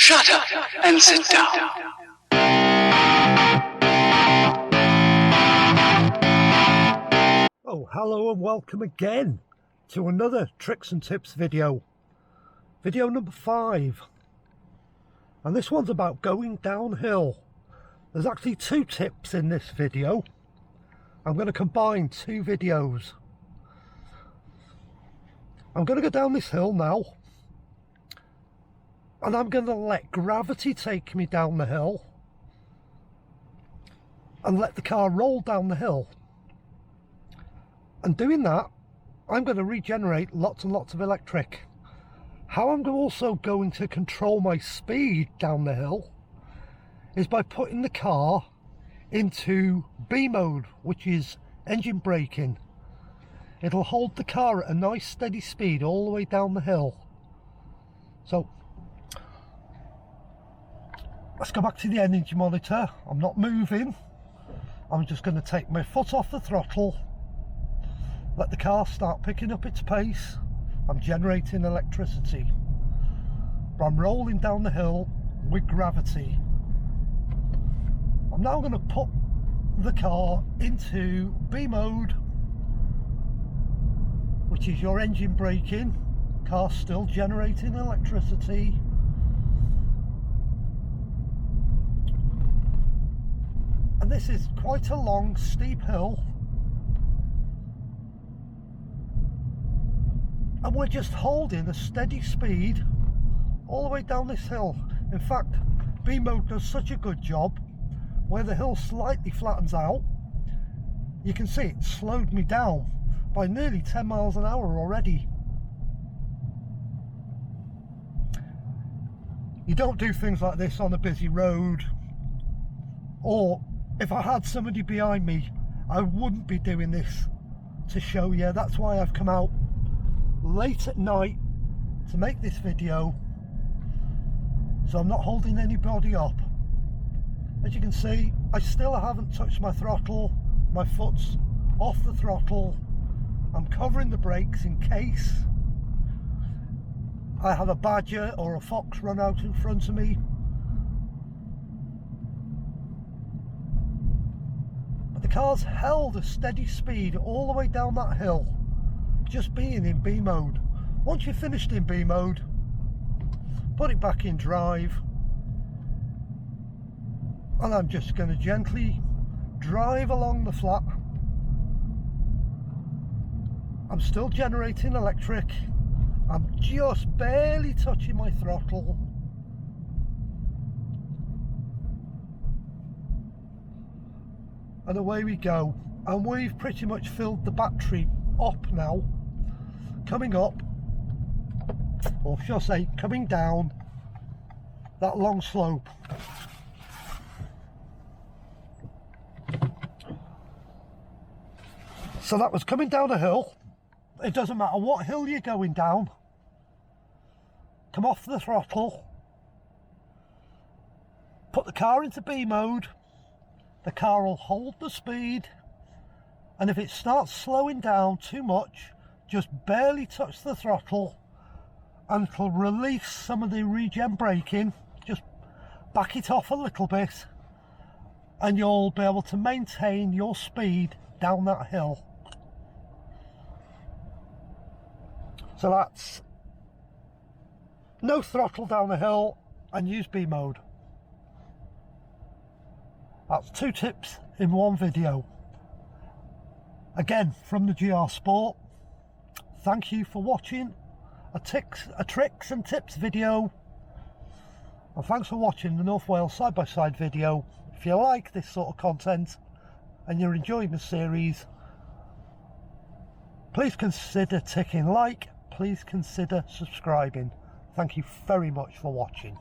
Shut up and sit down. Oh, hello and welcome again to another tricks and tips video. Video number 5. And this one's about going downhill. There's actually 2 tips in this video. I'm going to combine 2 videos. I'm going to go down this hill now. And I'm going to let gravity take me down the hill. And let the car roll down the hill. And doing that, I'm going to regenerate lots and lots of electric. How I'm also going to control my speed down the hill is by putting the car into B mode, which is engine braking. It'll hold the car at a nice steady speed all the way down the hill. So let's go back to the energy monitor. I'm not moving. I'm just going to take my foot off the throttle. Let the car start picking up its pace. I'm generating electricity. But I'm rolling down the hill with gravity. I'm now going to put the car into B mode, which is your engine braking. Car still generating electricity. And this is quite a long, steep hill. And we're just holding a steady speed all the way down this hill. In fact, B mode does such a good job where the hill slightly flattens out. You can see it slowed me down by nearly 10 miles an hour already. You don't do things like this on a busy road, or if I had somebody behind me, I wouldn't be doing this to show you. That's why I've come out late at night to make this video, so I'm not holding anybody up. As you can see, I still haven't touched my throttle. My foot's off the throttle. I'm covering the brakes in case I have a badger or a fox run out in front of me. But the car's held a steady speed all the way down that hill, just being in B mode. Once you're finished in B mode, put it back in drive, and I'm just going to gently drive along the flat. I'm still generating electric. I'm just barely touching my throttle. And away we go. And we've pretty much filled the battery up now. Coming up, or shall I say coming down that long slope. So that was coming down a hill. It doesn't matter what hill you're going down. Come off the throttle. Put the car into B mode. The car will hold the speed. And if it starts slowing down too much, just barely touch the throttle and it'll release some of the regen braking. Just back it off a little bit and you'll be able to maintain your speed down that hill. So that's no throttle down the hill and use B mode. That's 2 tips in one video. Again, from the GR Sport. Thank you for watching a tricks and tips video. And thanks for watching the North Wales side-by-side video. If you like this sort of content and you're enjoying the series, please consider ticking like. Please consider subscribing. Thank you very much for watching.